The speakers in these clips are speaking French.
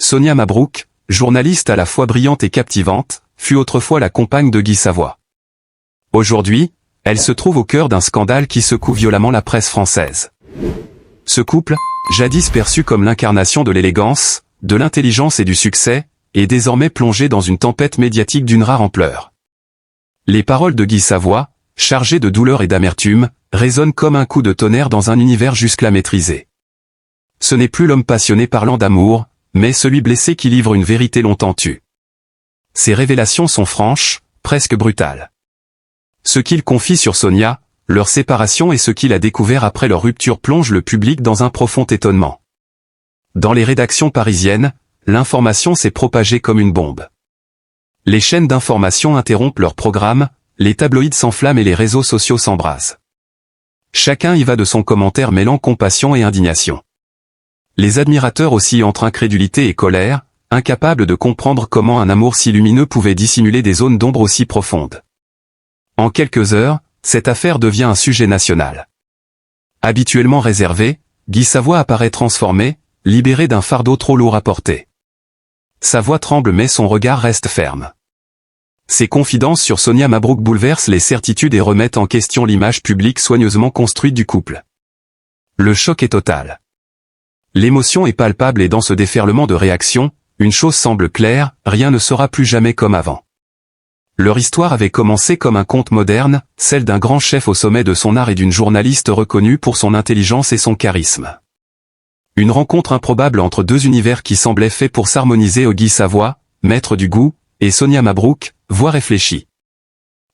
Sonia Mabrouk, journaliste à la fois brillante et captivante, fut autrefois la compagne de Guy Savoy. Aujourd'hui, elle se trouve au cœur d'un scandale qui secoue violemment la presse française. Ce couple, jadis perçu comme l'incarnation de l'élégance, de l'intelligence et du succès, est désormais plongé dans une tempête médiatique d'une rare ampleur. Les paroles de Guy Savoy, chargées de douleur et d'amertume, résonnent comme un coup de tonnerre dans un univers jusque-là maîtrisé. Ce n'est plus l'homme passionné parlant d'amour, mais celui blessé qui livre une vérité longtemps tue. Ses révélations sont franches, presque brutales. Ce qu'il confie sur Sonia, leur séparation et ce qu'il a découvert après leur rupture plonge le public dans un profond étonnement. Dans les rédactions parisiennes, l'information s'est propagée comme une bombe. Les chaînes d'information interrompent leurs programmes, les tabloïds s'enflamment et les réseaux sociaux s'embrasent. Chacun y va de son commentaire mêlant compassion et indignation. Les admirateurs oscillent entre incrédulité et colère, incapables de comprendre comment un amour si lumineux pouvait dissimuler des zones d'ombre aussi profondes. En quelques heures, cette affaire devient un sujet national. Habituellement réservé, Guy Savoy apparaît transformé, libéré d'un fardeau trop lourd à porter. Sa voix tremble mais son regard reste ferme. Ses confidences sur Sonia Mabrouk bouleversent les certitudes et remettent en question l'image publique soigneusement construite du couple. Le choc est total. L'émotion est palpable et dans ce déferlement de réactions, une chose semble claire, rien ne sera plus jamais comme avant. Leur histoire avait commencé comme un conte moderne, celle d'un grand chef au sommet de son art et d'une journaliste reconnue pour son intelligence et son charisme. Une rencontre improbable entre deux univers qui semblaient faits pour s'harmoniser au Guy Savoy, maître du goût, et Sonia Mabrouk, voix réfléchie.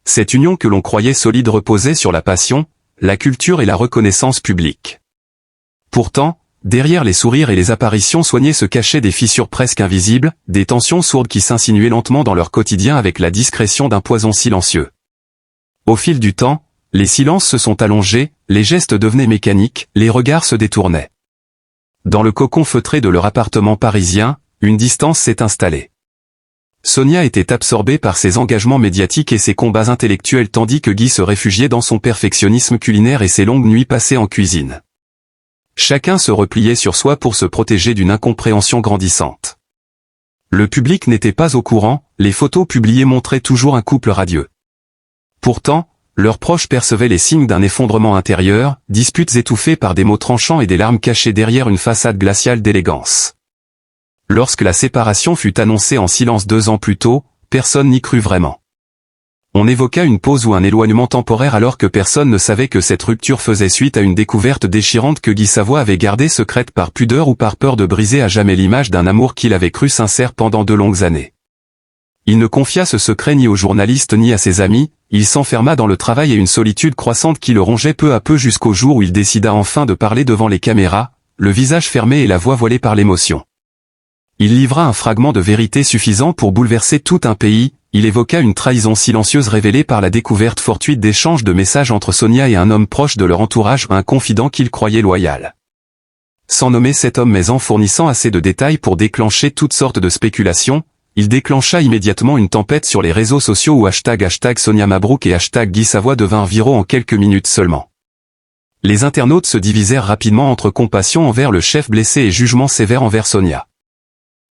Cette union que l'on croyait solide reposait sur la passion, la culture et la reconnaissance publique. Pourtant, derrière les sourires et les apparitions soignées se cachaient des fissures presque invisibles, des tensions sourdes qui s'insinuaient lentement dans leur quotidien avec la discrétion d'un poison silencieux. Au fil du temps, les silences se sont allongés, les gestes devenaient mécaniques, les regards se détournaient. Dans le cocon feutré de leur appartement parisien, une distance s'est installée. Sonia était absorbée par ses engagements médiatiques et ses combats intellectuels tandis que Guy se réfugiait dans son perfectionnisme culinaire et ses longues nuits passées en cuisine. Chacun se repliait sur soi pour se protéger d'une incompréhension grandissante. Le public n'était pas au courant, les photos publiées montraient toujours un couple radieux. Pourtant, leurs proches percevaient les signes d'un effondrement intérieur, disputes étouffées par des mots tranchants et des larmes cachées derrière une façade glaciale d'élégance. Lorsque la séparation fut annoncée en silence 2 ans plus tôt, personne n'y crut vraiment. On évoqua une pause ou un éloignement temporaire alors que personne ne savait que cette rupture faisait suite à une découverte déchirante que Guy Savoy avait gardée secrète par pudeur ou par peur de briser à jamais l'image d'un amour qu'il avait cru sincère pendant de longues années. Il ne confia ce secret ni aux journalistes ni à ses amis, il s'enferma dans le travail et une solitude croissante qui le rongeait peu à peu jusqu'au jour où il décida enfin de parler devant les caméras, le visage fermé et la voix voilée par l'émotion. Il livra un fragment de vérité suffisant pour bouleverser tout un pays, il évoqua une trahison silencieuse révélée par la découverte fortuite d'échanges de messages entre Sonia et un homme proche de leur entourage, un confident qu'il croyait loyal. Sans nommer cet homme mais en fournissant assez de détails pour déclencher toutes sortes de spéculations, il déclencha immédiatement une tempête sur les réseaux sociaux où hashtag Sonia Mabrouk et hashtag Guy Savoy devinrent viraux en quelques minutes seulement. Les internautes se divisèrent rapidement entre compassion envers le chef blessé et jugement sévère envers Sonia.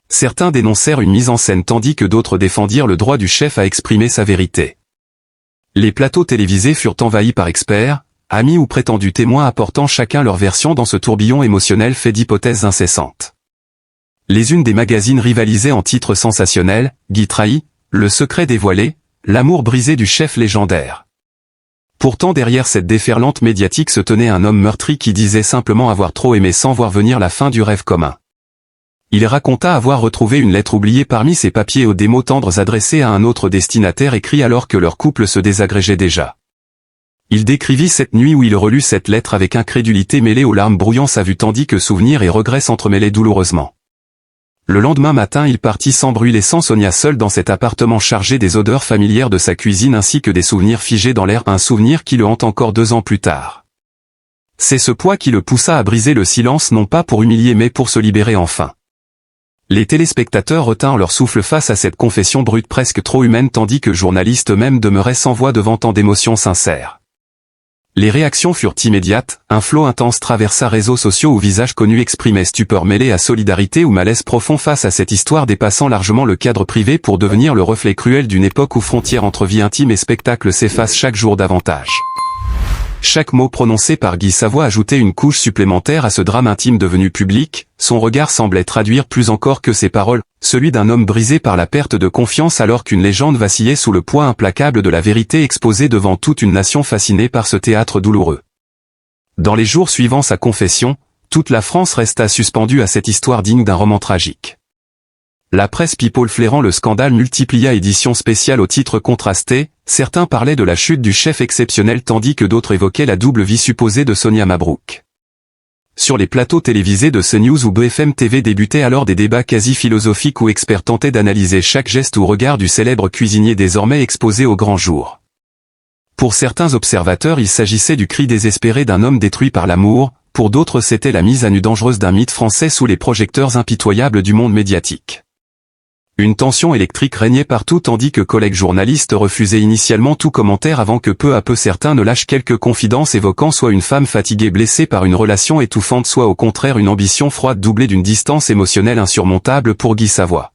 Certains dénoncèrent une mise en scène tandis que d'autres défendirent le droit du chef à exprimer sa vérité. Les plateaux télévisés furent envahis par experts, amis ou prétendus témoins apportant chacun leur version dans ce tourbillon émotionnel fait d'hypothèses incessantes. Les unes des magazines rivalisaient en titres sensationnels, Guy trahi, le secret dévoilé, l'amour brisé du chef légendaire. Pourtant derrière cette déferlante médiatique se tenait un homme meurtri qui disait simplement avoir trop aimé sans voir venir la fin du rêve commun. Il raconta avoir retrouvé une lettre oubliée parmi ses papiers aux des mots tendres adressés à un autre destinataire écrit alors que leur couple se désagrégeait déjà. Il décrivit cette nuit où il relut cette lettre avec incrédulité mêlée aux larmes brouillant sa vue tandis que souvenirs et regrets s'entremêlaient douloureusement. Le lendemain matin il partit sans bruit laissant Sonia seule dans cet appartement chargé des odeurs familières de sa cuisine ainsi que des souvenirs figés dans l'air, un souvenir qui le hante encore 2 ans plus tard. C'est ce poids qui le poussa à briser le silence non pas pour humilier mais pour se libérer enfin. Les téléspectateurs retinrent leur souffle face à cette confession brute presque trop humaine tandis que journalistes eux-mêmes demeuraient sans voix devant tant d'émotions sincères. Les réactions furent immédiates, un flot intense traversa réseaux sociaux où visages connus exprimaient stupeur mêlée à solidarité ou malaise profond face à cette histoire dépassant largement le cadre privé pour devenir le reflet cruel d'une époque où frontières entre vie intime et spectacle s'effacent chaque jour davantage. Chaque mot prononcé par Guy Savoy ajoutait une couche supplémentaire à ce drame intime devenu public, son regard semblait traduire plus encore que ses paroles, celui d'un homme brisé par la perte de confiance alors qu'une légende vacillait sous le poids implacable de la vérité exposée devant toute une nation fascinée par ce théâtre douloureux. Dans les jours suivant sa confession, toute la France resta suspendue à cette histoire digne d'un roman tragique. La presse people flairant le scandale multiplia éditions spéciales au titre contrasté, certains parlaient de la chute du chef exceptionnel tandis que d'autres évoquaient la double vie supposée de Sonia Mabrouk. Sur les plateaux télévisés de CNews ou BFM TV débutaient alors des débats quasi philosophiques où experts tentaient d'analyser chaque geste ou regard du célèbre cuisinier désormais exposé au grand jour. Pour certains observateurs il s'agissait du cri désespéré d'un homme détruit par l'amour, pour d'autres c'était la mise à nu dangereuse d'un mythe français sous les projecteurs impitoyables du monde médiatique. Une tension électrique régnait partout tandis que collègues journalistes refusaient initialement tout commentaire avant que peu à peu certains ne lâchent quelques confidences évoquant soit une femme fatiguée blessée par une relation étouffante soit au contraire une ambition froide doublée d'une distance émotionnelle insurmontable pour Guy Savoy.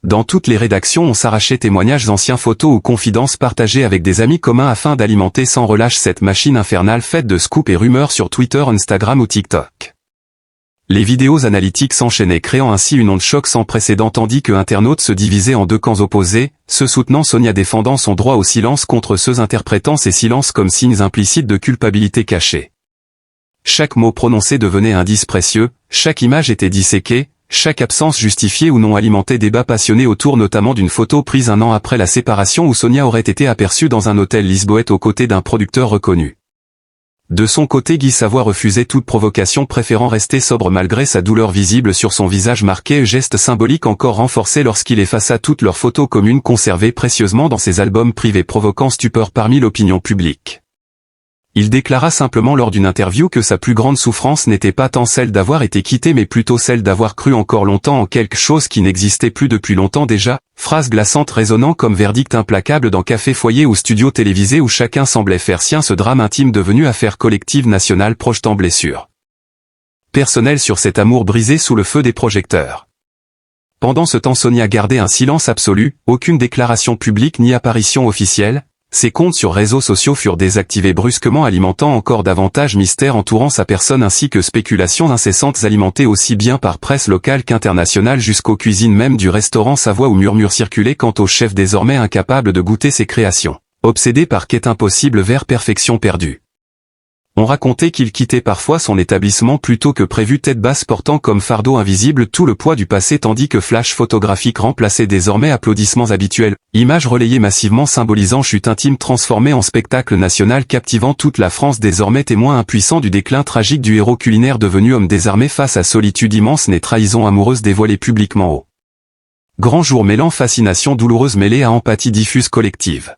Dans toutes les rédactions on s'arrachait témoignages anciens, photos ou confidences partagées avec des amis communs afin d'alimenter sans relâche cette machine infernale faite de scoops et rumeurs sur Twitter, Instagram ou TikTok. Les vidéos analytiques s'enchaînaient créant ainsi une onde choc sans précédent tandis que internautes se divisaient en deux camps opposés, ceux soutenant Sonia défendant son droit au silence contre ceux interprétant ces silences comme signes implicites de culpabilité cachée. Chaque mot prononcé devenait indice précieux, chaque image était disséquée, chaque absence justifiée ou non alimentait débats passionnés autour notamment d'une photo prise un an après la séparation où Sonia aurait été aperçue dans un hôtel lisboète aux côtés d'un producteur reconnu. De son côté Guy Savoy refusait toute provocation préférant rester sobre malgré sa douleur visible sur son visage marqué, geste symbolique encore renforcé lorsqu'il effaça toutes leurs photos communes conservées précieusement dans ses albums privés provoquant stupeur parmi l'opinion publique. Il déclara simplement lors d'une interview que sa plus grande souffrance n'était pas tant celle d'avoir été quitté mais plutôt celle d'avoir cru encore longtemps en quelque chose qui n'existait plus depuis longtemps déjà, phrase glaçante résonnant comme verdict implacable dans café foyer ou studio télévisé où chacun semblait faire sien ce drame intime devenu affaire collective nationale projetant blessure personnelle sur cet amour brisé sous le feu des projecteurs. Pendant ce temps Sonia gardait un silence absolu, aucune déclaration publique ni apparition officielle. Ses comptes sur réseaux sociaux furent désactivés brusquement alimentant encore davantage mystère entourant sa personne ainsi que spéculations incessantes alimentées aussi bien par presse locale qu'internationale jusqu'aux cuisines même du restaurant Savoy où murmures circulaient quant au chef désormais incapable de goûter ses créations, obsédé par quête impossible vers perfection perdue. On racontait qu'il quittait parfois son établissement plutôt que prévu tête basse portant comme fardeau invisible tout le poids du passé tandis que flash photographique remplaçait désormais applaudissements habituels, images relayées massivement symbolisant chute intime transformée en spectacle national captivant toute la France désormais témoin impuissant du déclin tragique du héros culinaire devenu homme désarmé face à solitude immense née trahison amoureuse dévoilée publiquement au grand jour mêlant fascination douloureuse mêlée à empathie diffuse collective.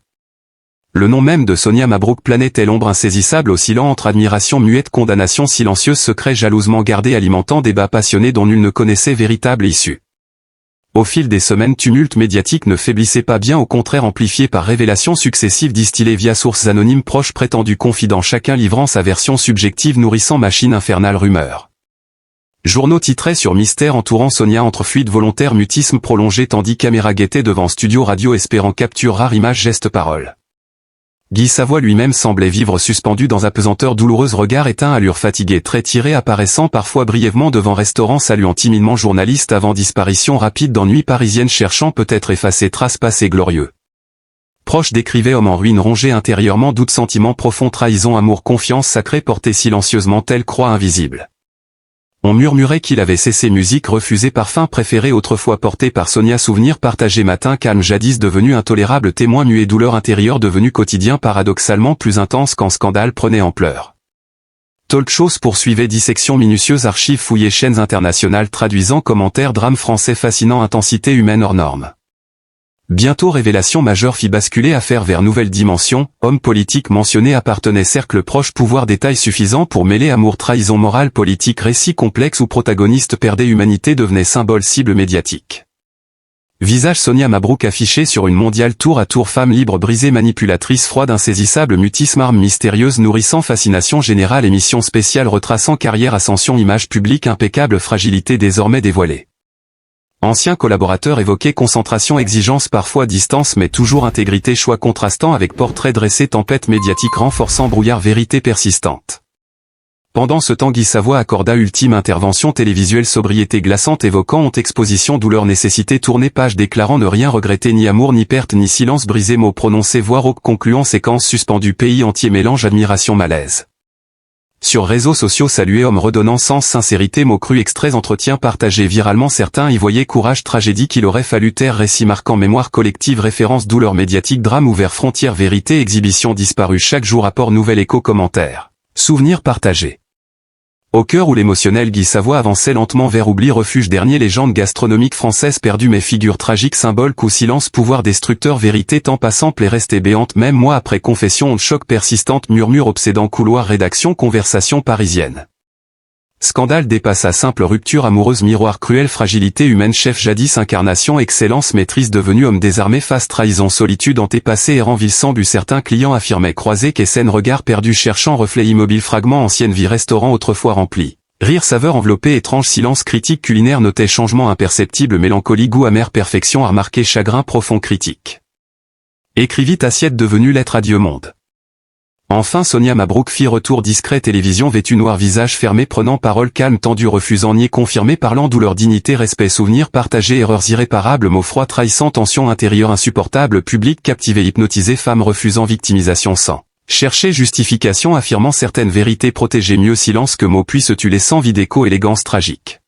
Le nom même de Sonia Mabrouk planait telle ombre insaisissable oscillant entre admiration muette condamnation silencieuse secret jalousement gardé alimentant débats passionnés dont nul ne connaissait véritable issue. Au fil des semaines tumulte médiatique ne faiblissait pas bien au contraire amplifié par révélations successives distillées via sources anonymes proches prétendues confidents chacun livrant sa version subjective nourrissant machine infernale rumeur. Journaux titraient sur mystère entourant Sonia entre fuite volontaire mutisme prolongé tandis caméra guettait devant studio radio espérant capture rare image geste parole. Guy Savoy lui-même semblait vivre suspendu dans apesanteur douloureuse regard éteint allure fatiguée très tirée apparaissant parfois brièvement devant restaurant saluant timidement journaliste avant disparition rapide dans nuit parisienne cherchant peut-être effacer traces passées glorieux. Proche décrivait homme en ruine rongé intérieurement doute sentiment profond trahison amour confiance sacrée portée silencieusement telle croix invisible. On murmurait qu'il avait cessé musique refusé parfum préféré autrefois porté par Sonia souvenir partagé matin calme jadis devenu intolérable témoin muet douleur intérieure devenu quotidien paradoxalement plus intense quand scandale prenait ampleur. Talk shows poursuivait dissection minutieuse archives fouillées chaînes internationales traduisant commentaires drame français fascinant intensité humaine hors norme. Bientôt révélation majeure fit basculer affaire vers nouvelle dimension, homme politique mentionné appartenait cercle proche pouvoir détail suffisant pour mêler amour trahison morale politique récit complexe où protagoniste perdait humanité devenait symbole cible médiatique. Visage Sonia Mabrouk affichée sur une mondiale tour à tour, femme libre brisée, manipulatrice, froide, insaisissable, mutisme, arme mystérieuse, nourrissant, fascination générale, émission spéciale retraçant carrière, ascension, image publique impeccable, fragilité désormais dévoilée. Ancien collaborateur évoqué, concentration, exigence, parfois distance mais toujours intégrité, choix contrastant avec portrait dressé, tempête médiatique renforçant, brouillard, vérité persistante. Pendant ce temps, Guy Savoy accorda ultime intervention télévisuelle, sobriété glaçante, évoquant honte, exposition, douleur, nécessité, tournée page, déclarant ne rien regretter, ni amour, ni perte, ni silence brisé, mots prononcés, voix rauque, concluant, séquence suspendue, pays entier, mélange, admiration, malaise. Sur réseaux sociaux, salué, homme redonnant sens, sincérité, mots crus, extraits, entretiens partagés viralement, certains y voyaient courage, tragédie qu'il aurait fallu taire, récit marquant, mémoire collective, référence, douleur médiatique, drame ouvert, frontière, vérité, exhibition disparue, chaque jour apport, nouvel écho, commentaire, souvenir partagé. Au cœur où l'émotionnel Guy Savoy avançait lentement vers oubli, refuge dernier, légende gastronomique française perdue mais figure tragique, symbole, coup, silence, pouvoir destructeur, vérité, temps passant, plaie restée béante, même mois après confession, onde, choc persistante, murmure obsédant, couloir, rédaction, conversation parisienne. Scandale dépasse à simple rupture amoureuse, miroir cruel, fragilité humaine, chef jadis, incarnation, excellence, maîtrise, devenu homme désarmé, face, trahison, solitude, antépassé, errant, ville sans but, certains clients affirmaient croiser qu'est scène, regard perdu, cherchant, reflet immobile, fragment, ancienne vie, restaurant autrefois rempli. Rire, saveur enveloppé, étrange, silence, critique, culinaire, notait, changement imperceptible, mélancolie, goût amer, perfection, à remarquer, chagrin profond, critique. Écrivit assiette devenue lettre, adieu monde. Enfin Sonia Mabrouk fit retour discret, télévision vêtue noir, visage fermé, prenant parole, calme, tendu, refusant, nier, confirmé, parlant, douleur, dignité, respect, souvenir partagé, erreurs irréparables, mots froids, trahissant, tension intérieure insupportable, public captivé, hypnotisé, femme refusant, victimisation sans chercher justification, affirmant certaines vérités, protégées, mieux silence que mots, puis se tu laissant vide écho, élégance tragique.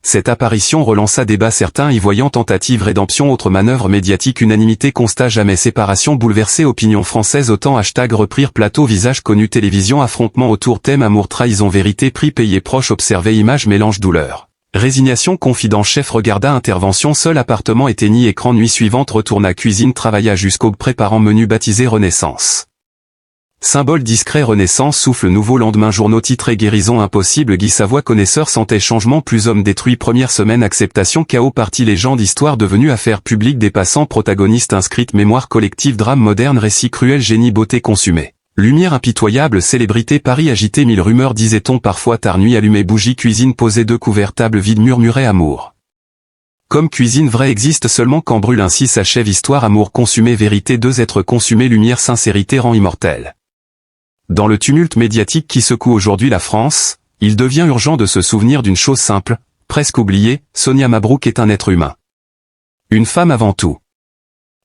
Cette apparition relança débat, certains y voyant tentative, rédemption, autre manœuvre médiatique, unanimité, constat, jamais séparation, bouleversée, opinion française, autant, hashtag reprir, plateau, visage connu, télévision, affrontement autour, thème, amour, trahison, vérité, prix payé, proche, observé, image, mélange, douleur. Résignation, confident, chef regarda, intervention, seul appartement éteignit, écran, nuit suivante, retourna cuisine, travailla jusqu'aube, préparant menu baptisé Renaissance. Symbole discret, renaissance, souffle nouveau, lendemain, journaux titrés, guérison impossible, Guy Savoy connaisseur sentait changement, plus homme détruit, première semaine, acceptation, chaos, partie, légende, histoire devenue affaire publique, dépassant, protagoniste inscrite, mémoire collective, drame moderne, récit cruel, génie, beauté consumée. Lumière impitoyable, célébrité, Paris agité, mille rumeurs, disait-on parfois, tard, nuit allumée, bougie, cuisine posée, deux couverts, table vide, murmurait amour. Comme cuisine vraie existe seulement quand brûle, ainsi s'achève histoire, amour consumé, vérité, deux êtres consumés, lumière, sincérité, rend immortel. Dans le tumulte médiatique qui secoue aujourd'hui la France, il devient urgent de se souvenir d'une chose simple, presque oubliée, Sonia Mabrouk est un être humain. Une femme avant tout.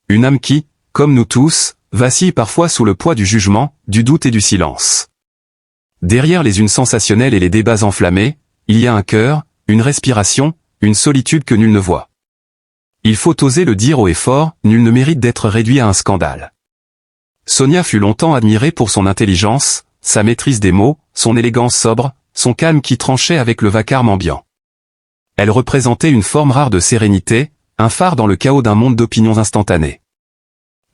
Une âme qui, comme nous tous, vacille parfois sous le poids du jugement, du doute et du silence. Derrière les unes sensationnelles et les débats enflammés, il y a un cœur, une respiration, une solitude que nul ne voit. Il faut oser le dire haut et fort, nul ne mérite d'être réduit à un scandale. Sonia fut longtemps admirée pour son intelligence, sa maîtrise des mots, son élégance sobre, son calme qui tranchait avec le vacarme ambiant. Elle représentait une forme rare de sérénité, un phare dans le chaos d'un monde d'opinions instantanées.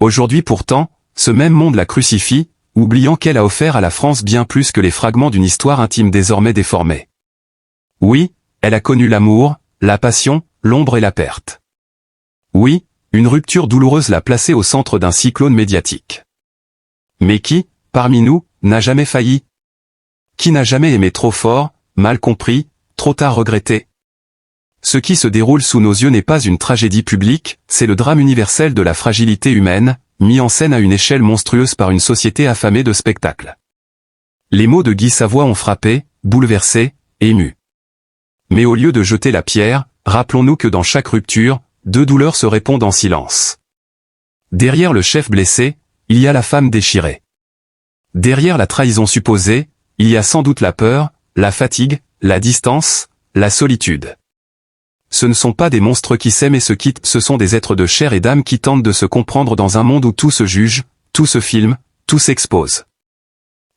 Aujourd'hui pourtant, ce même monde la crucifie, oubliant qu'elle a offert à la France bien plus que les fragments d'une histoire intime désormais déformée. Oui, elle a connu l'amour, la passion, l'ombre et la perte. Oui, une rupture douloureuse l'a placée au centre d'un cyclone médiatique. Mais qui, parmi nous, n'a jamais failli? Qui n'a jamais aimé trop fort, mal compris, trop tard regretté? Ce qui se déroule sous nos yeux n'est pas une tragédie publique, c'est le drame universel de la fragilité humaine, mis en scène à une échelle monstrueuse par une société affamée de spectacles. Les mots de Guy Savoy ont frappé, bouleversé, ému. Mais au lieu de jeter la pierre, rappelons-nous que dans chaque rupture, deux douleurs se répondent en silence. Derrière le chef blessé, il y a la femme déchirée. Derrière la trahison supposée, il y a sans doute la peur, la fatigue, la distance, la solitude. Ce ne sont pas des monstres qui s'aiment et se quittent, ce sont des êtres de chair et d'âme qui tentent de se comprendre dans un monde où tout se juge, tout se filme, tout s'expose.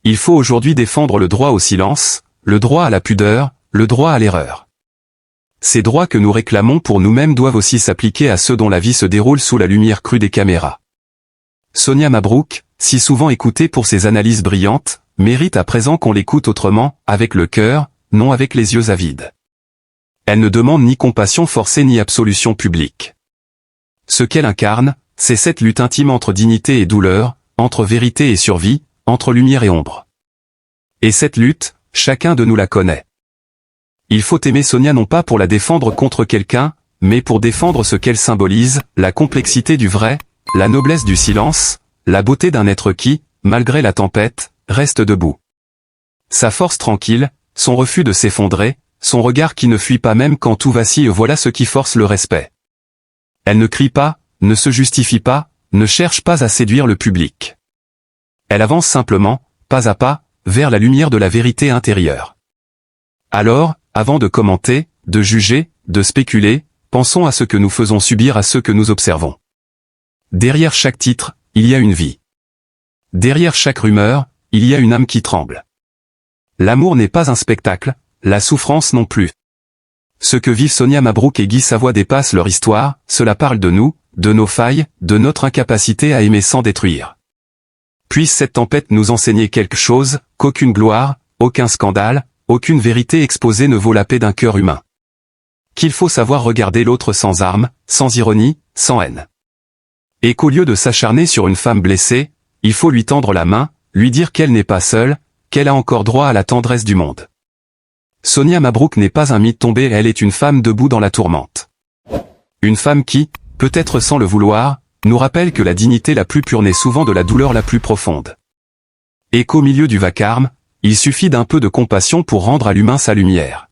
Il faut aujourd'hui défendre le droit au silence, le droit à la pudeur, le droit à l'erreur. Ces droits que nous réclamons pour nous-mêmes doivent aussi s'appliquer à ceux dont la vie se déroule sous la lumière crue des caméras. Sonia Mabrouk, si souvent écoutée pour ses analyses brillantes, mérite à présent qu'on l'écoute autrement, avec le cœur, non avec les yeux avides. Elle ne demande ni compassion forcée ni absolution publique. Ce qu'elle incarne, c'est cette lutte intime entre dignité et douleur, entre vérité et survie, entre lumière et ombre. Et cette lutte, chacun de nous la connaît. Il faut aimer Sonia non pas pour la défendre contre quelqu'un, mais pour défendre ce qu'elle symbolise, la complexité du vrai, la noblesse du silence, la beauté d'un être qui, malgré la tempête, reste debout. Sa force tranquille, son refus de s'effondrer, son regard qui ne fuit pas même quand tout vacille, voilà ce qui force le respect. Elle ne crie pas, ne se justifie pas, ne cherche pas à séduire le public. Elle avance simplement, pas à pas, vers la lumière de la vérité intérieure. Alors, avant de commenter, de juger, de spéculer, pensons à ce que nous faisons subir à ceux que nous observons. Derrière chaque titre, il y a une vie. Derrière chaque rumeur, il y a une âme qui tremble. L'amour n'est pas un spectacle, la souffrance non plus. Ce que vivent Sonia Mabrouk et Guy Savoy dépasse leur histoire, cela parle de nous, de nos failles, de notre incapacité à aimer sans détruire. Puisse cette tempête nous enseigner quelque chose, qu'aucune gloire, aucun scandale, aucune vérité exposée ne vaut la paix d'un cœur humain. Qu'il faut savoir regarder l'autre sans armes, sans ironie, sans haine. Et qu'au lieu de s'acharner sur une femme blessée, il faut lui tendre la main, lui dire qu'elle n'est pas seule, qu'elle a encore droit à la tendresse du monde. Sonia Mabrouk n'est pas un mythe tombé, elle est une femme debout dans la tourmente. Une femme qui, peut-être sans le vouloir, nous rappelle que la dignité la plus pure naît souvent de la douleur la plus profonde. Et qu'au milieu du vacarme, il suffit d'un peu de compassion pour rendre à l'humain sa lumière.